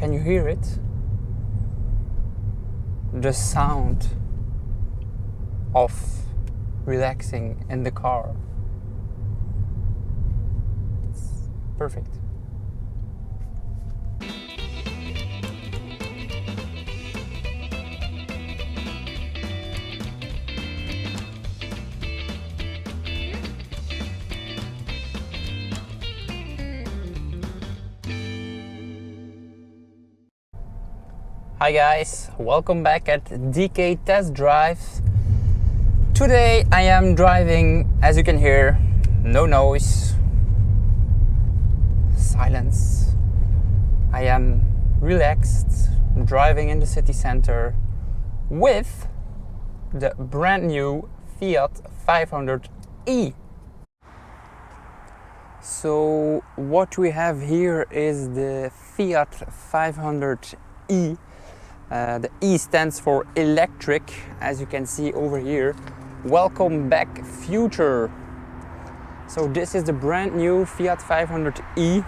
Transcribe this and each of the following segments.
Can you hear it? The sound of relaxing in the car. It's perfect. Hi guys, welcome back at DK Test Drive. Today I am driving, as you can hear, no noise, silence. I am relaxed, driving in the city center with the brand new Fiat 500e. So what we have here is the Fiat 500e. The E stands for electric, as you can see over here. Welcome back, future. So this is the brand new Fiat 500e.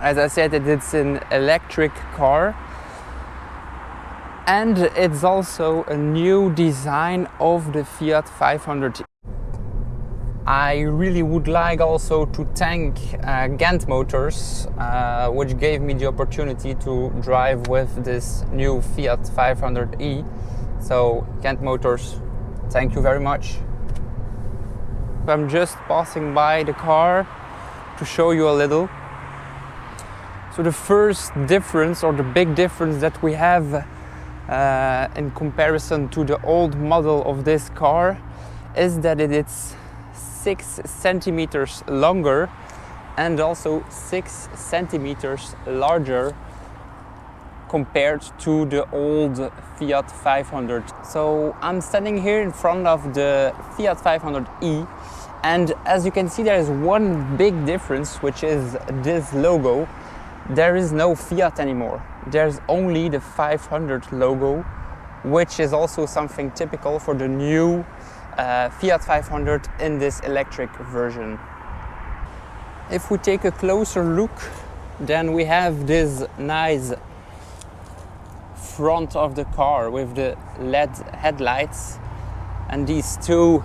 As I said, it's an electric car. And it's also a new design of the Fiat 500e. I really would like also to thank Ghent Motors, which gave me the opportunity to drive with this new Fiat 500e. So Ghent Motors, thank you very much. I'm just passing by the car to show you a little. So the first difference, or the big difference that we have in comparison to the old model of this car, is that it's 6 centimeters longer and also 6 centimeters larger compared to the old Fiat 500. So I'm standing here in front of the Fiat 500e, and as you can see, there is one big difference, which is this logo. There is no Fiat anymore. There's only the 500 logo, which is also something typical for the new Fiat 500 in this electric version. If we take a closer look, then we have this nice front of the car with the LED headlights and these two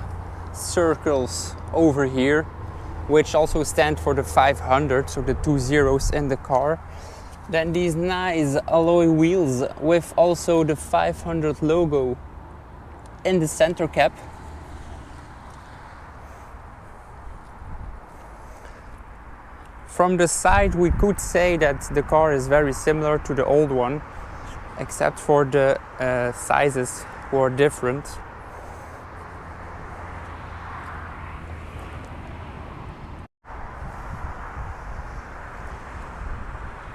circles over here, which also stand for the 500, so the 2 zeros in the car. Then these nice alloy wheels with also the 500 logo in the center cap. From the side, we could say that the car is very similar to the old one, except for the sizes who are different.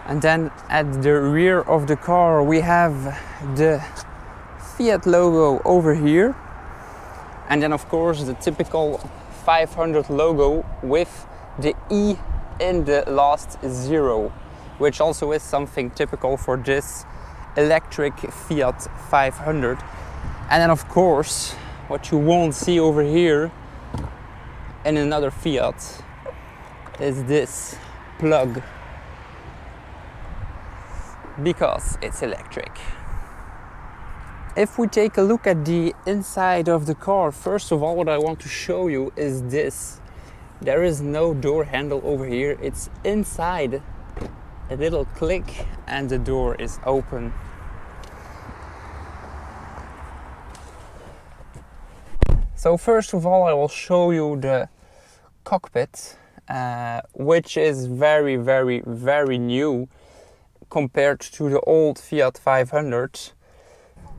And then at the rear of the car, we have the Fiat logo over here. And then of course the typical 500 logo with the E in the last zero, which also is something typical for this electric Fiat 500. And then of course, what you won't see over here in another Fiat is this plug, because it's electric. If we take a look at the inside of the car, first of all, what I want to show you is this. There is no door handle over here. It's inside, a little click and the door is open. So first of all, I will show you the cockpit, which is very, very, very new compared to the old Fiat 500.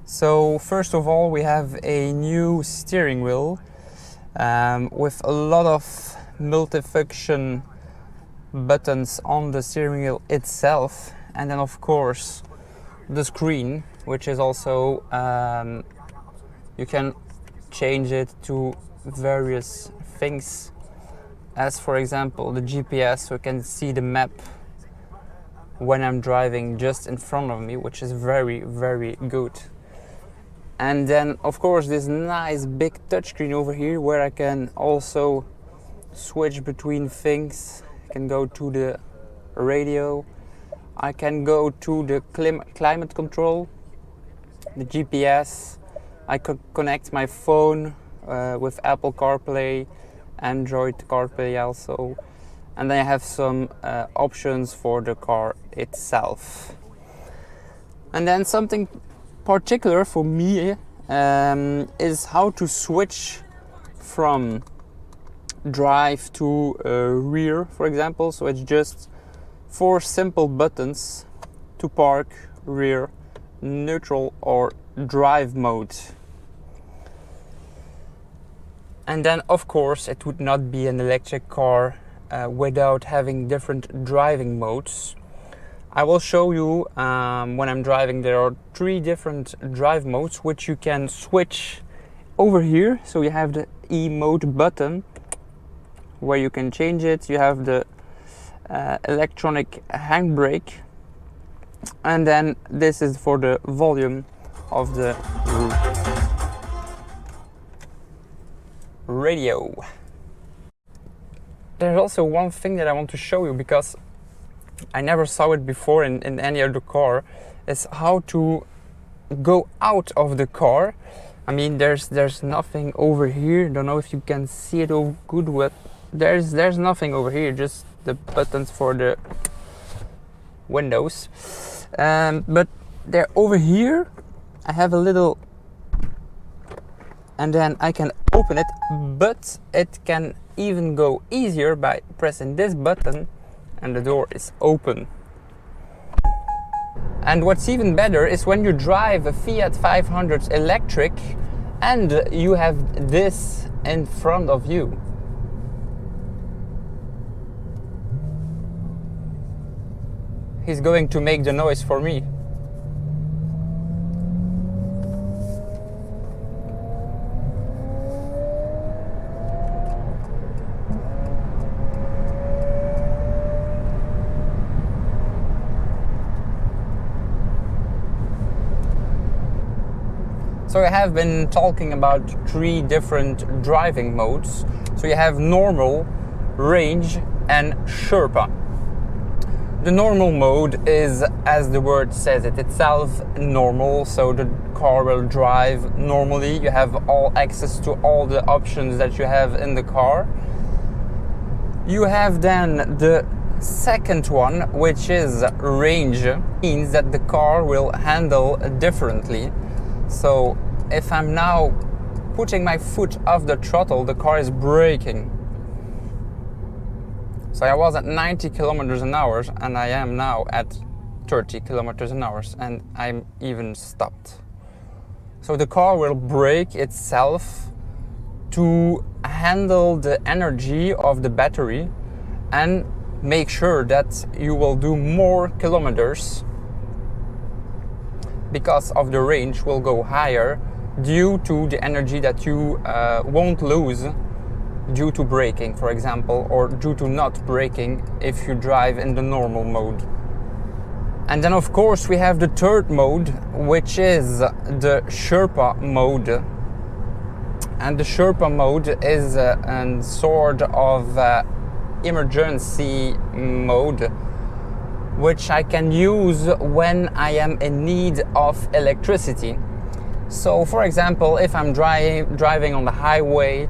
So first of all, we have a new steering wheel with a lot of multifunction buttons on the steering wheel itself, and then of course the screen, which is also you can change it to various things, as for example the GPS, so I can see the map when I'm driving just in front of me, which is very, very good. And then of course this nice big touchscreen over here, where I can also switch between things. I can go to the radio. I can go to the climate control, the GPS. I could connect my phone with Apple CarPlay, Android CarPlay also, and then I have some options for the car itself. And then something particular for me is how to switch from drive to rear, for example. So it's just 4 simple buttons to park, rear, neutral or drive mode. And then of course it would not be an electric car without having different driving modes. I will show you when I'm driving. There are 3 different drive modes which you can switch over here. So you have the E mode button where you can change it. You have the electronic handbrake, and then this is for the volume of the radio. There's also one thing that I want to show you, because I never saw it before in any other car, is how to go out of the car. I mean, there's nothing over here. Don't know if you can see it all good. With there's nothing over here, just the buttons for the windows. But they're over here. I have a little, and then I can open it, but it can even go easier by pressing this button and the door is open. And what's even better is when you drive a Fiat 500 electric and you have this in front of you. He's going to make the noise for me. So I have been talking about 3 different driving modes. So you have normal, range and Sherpa. The normal mode is, as the word says it itself, normal. So the car will drive normally. You have all access to all the options that you have in the car. You have then the second one, which is range. Means that the car will handle differently. So if I'm now putting my foot off the throttle, the car is braking. So I was at 90 kilometers an hour and I am now at 30 kilometers an hour, and I'm even stopped. So the car will brake itself to handle the energy of the battery and make sure that you will do more kilometers, because of the range will go higher due to the energy that you won't lose due to braking, for example, or due to not braking if you drive in the normal mode. And then of course we have the third mode, which is the Sherpa mode. And the Sherpa mode is a sort of emergency mode, which I can use when I am in need of electricity. So for example, if I'm driving on the highway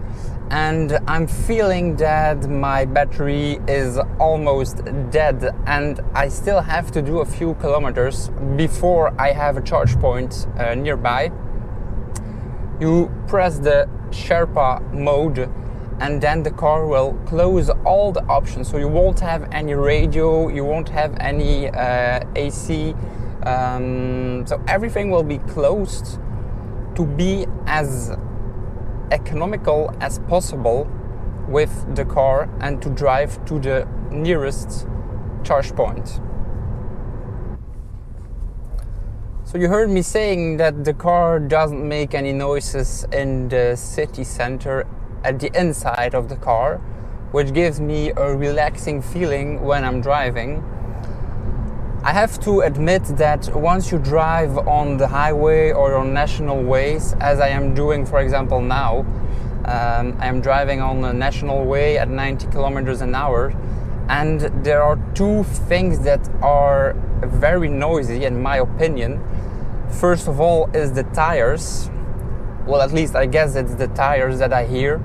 and I'm feeling that my battery is almost dead and I still have to do a few kilometers before I have a charge point nearby, you press the Sherpa mode and then the car will close all the options. So you won't have any radio, you won't have any AC, so everything will be closed to be as economical as possible with the car and to drive to the nearest charge point. So you heard me saying that the car doesn't make any noises in the city center at the inside of the car, which gives me a relaxing feeling when I'm driving. I have to admit that once you drive on the highway or on national ways, as I am doing for example now, I am driving on a national way at 90 kilometers an hour, And there are two things that are very noisy in my opinion. First of all is the tires. Well, at least I guess it's the tires that I hear.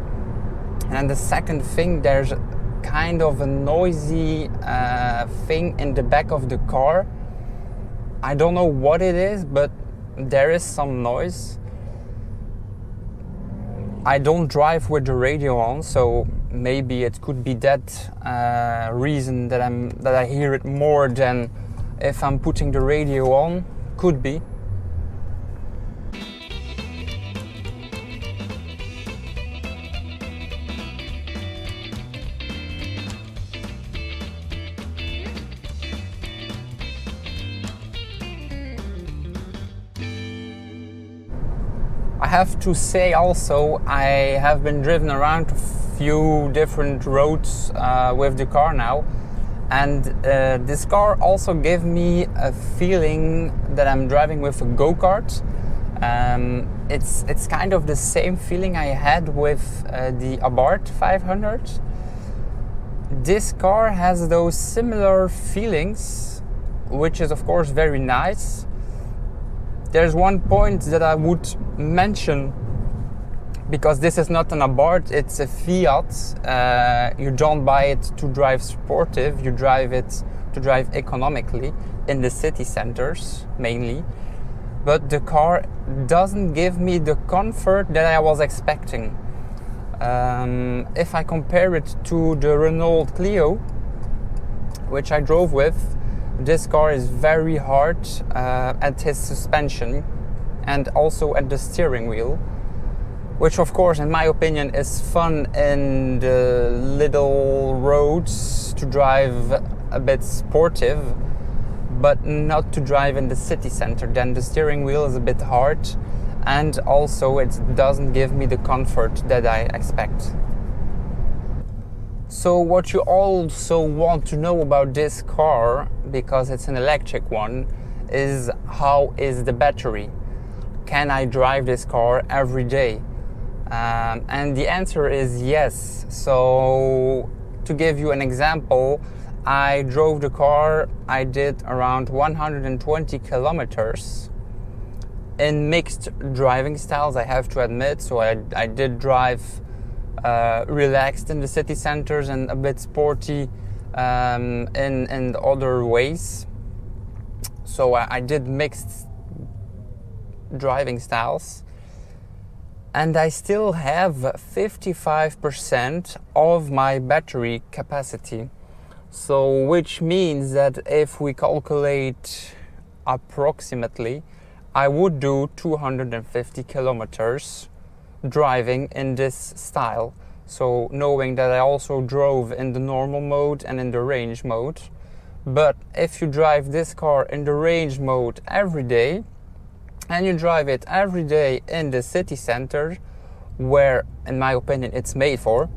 And the second thing, there's kind of a noisy thing in the back of the car. I don't know what it is, but there is some noise. I don't drive with the radio on, so maybe it could be that reason that I hear it more than if I'm putting the radio on. Could be. I have to say also, I have been driven around a few different roads with the car now, and this car also gave me a feeling that I'm driving with a go-kart. It's kind of the same feeling I had with the FIAT 500. This car has those similar feelings, which is of course very nice. There's one point that I would mention, because this is not an Abarth, it's a Fiat. You don't buy it to drive sportive, you drive it to drive economically in the city centers mainly. But the car doesn't give me the comfort that I was expecting. If I compare it to the Renault Clio, which I drove with, this car is very hard at his suspension and also at the steering wheel, which of course in my opinion is fun in the little roads to drive a bit sportive, but not to drive in the city center. Then the steering wheel is a bit hard, and also it doesn't give me the comfort that I expect. So what you also want to know about this car, because it's an electric one, is how is the battery? Can I drive this car every day? And the answer is yes. So to give you an example, I drove the car, I did around 120 kilometers in mixed driving styles, I have to admit. So I did drive relaxed in the city centers and a bit sporty in other ways. So I did mixed driving styles, and I still have 55% of my battery capacity. So which means that if we calculate approximately, I would do 250 kilometers driving in this style. So knowing that I also drove in the normal mode and in the range mode. But if you drive this car in the range mode every day, and you drive it every day in the city center, where in my opinion it's made for,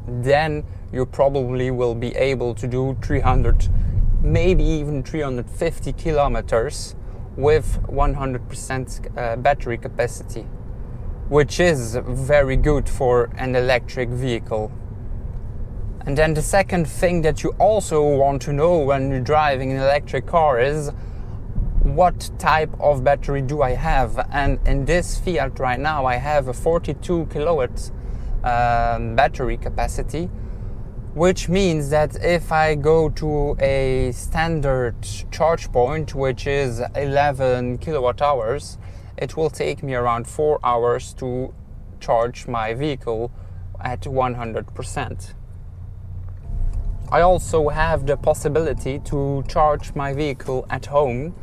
then you probably will be able to do 300, maybe even 350 kilometers with 100% battery capacity, which is very good for an electric vehicle. And then the second thing that you also want to know when you're driving an electric car is, what type of battery do I have? And in this Fiat right now I have a 42 kilowatt battery capacity, which means that if I go to a standard charge point, which is 11 kilowatt hours, it will take me around 4 hours to charge my vehicle at 100%. I also have the possibility to charge my vehicle at home,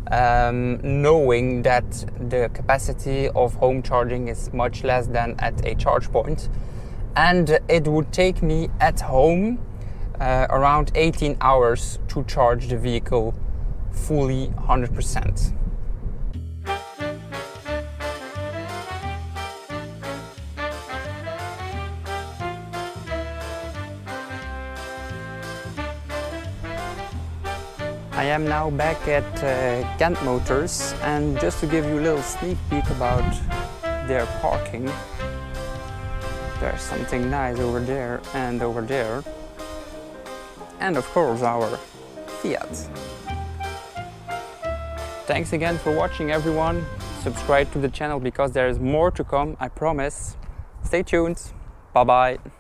knowing that the capacity of home charging is much less than at a charge point, and it would take me at home around 18 hours to charge the vehicle fully 100%. I am now back at Kent Motors, and just to give you a little sneak peek about their parking, there's something nice over there and over there. and of course our Fiat. Thanks again for watching, everyone. Subscribe to the channel because there is more to come, I promise. Stay tuned. Bye bye.